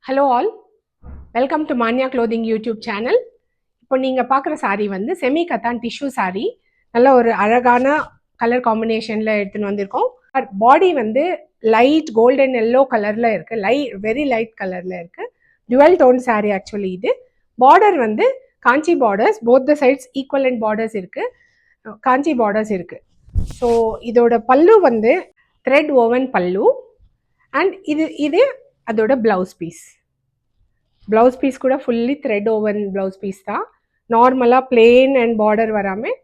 Hello all, welcome to Manya clothing YouTube channel. இப்போ நீங்கள் பார்க்குற சாரீ வந்து செமி கத்தான் டிஷ்யூ சாரீ. நல்ல ஒரு அழகான கலர் காம்பினேஷனில் எடுத்துன்னு வந்திருக்கோம். பாடி வந்து லைட் கோல்டன் எல்லோ கலரில் இருக்குது, வெரி லைட் கலரில் இருக்குது. டுவெல் டோன் சாரீ ஆக்சுவலி இது. பார்டர் வந்து Kanchi borders, both the sides equivalent borders இருக்குது, காஞ்சி பார்டர்ஸ் இருக்குது. ஸோ இதோட பல்லு வந்து த்ரெட் ஓவன் பல்லு அண்ட் இது அதோட ப்ளவுஸ் பீஸ் கூட fully thread woven blouse piece தான். நார்மலாக பிளெயின் அண்ட் பார்டர் வராமல்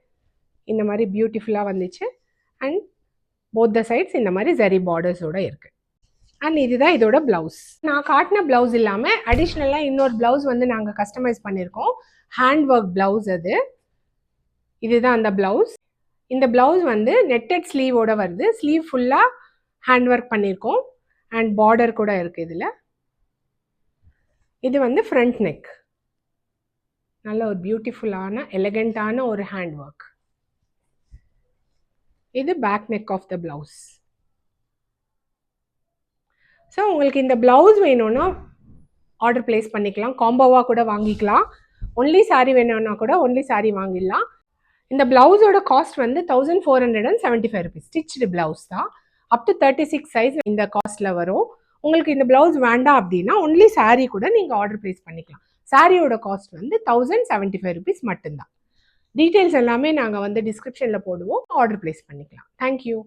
இந்த மாதிரி பியூட்டிஃபுல்லாக வந்துச்சு. அண்ட் போத் த சைட்ஸ் இந்த மாதிரி ஜரி பார்டர்ஸோட இருக்குது. அண்ட் இதுதான் இதோட ப்ளவுஸ். நான் காட்டின ப்ளவுஸ் இல்லாமல் அடிஷ்னலாக இன்னொரு ப்ளவுஸ் வந்து நாங்கள் கஸ்டமைஸ் பண்ணியிருக்கோம். ஹேண்ட் ஒர்க் ப்ளவுஸ் அது. இதுதான் அந்த ப்ளவுஸ். இந்த ப்ளவுஸ் வந்து நெட்டட் ஸ்லீவோட வருது. ஸ்லீவ் ஃபுல்லாக ஹேண்ட் ஒர்க் பண்ணியிருக்கோம் அண்ட் பார்டர் கூட இருக்குது இதில். இது வந்து ஃப்ரண்ட் நெக், நல்ல ஒரு பியூட்டிஃபுல்லான எலகண்டான ஒரு ஹேண்ட் ஒர்க். இது back neck of the blouse. So உங்களுக்கு இந்த ப்ளவுஸ் வேணும்னா ஆர்டர் பிளேஸ் பண்ணிக்கலாம், காம்போவாக கூட வாங்கிக்கலாம். ஒன்லி சாரீ வேணும்னா கூட ஒன்லி சாரீ வாங்கிடலாம். இந்த ப்ளவுஸோட காஸ்ட் வந்து 1475 rupees. ஸ்டிச்டு ப்ளவுஸ் தான். அப் டு 36 சைஸ் இந்த காஸ்ட்டில் வரும். உங்களுக்கு இந்த ப்ளவுஸ் வேண்டாம் அப்படின்னா ஒன்லி சாரீ கூட நீங்கள் ஆர்டர் பிளேஸ் பண்ணிக்கலாம். சாரியோட காஸ்ட் வந்து 1075 rupees மட்டும்தான். டீட்டெயில்ஸ் எல்லாமே நாங்கள் வந்து டிஸ்கிரிப்ஷனில் போடுவோம், ஆர்டர் பிளேஸ் பண்ணிக்கலாம். தேங்க்யூ.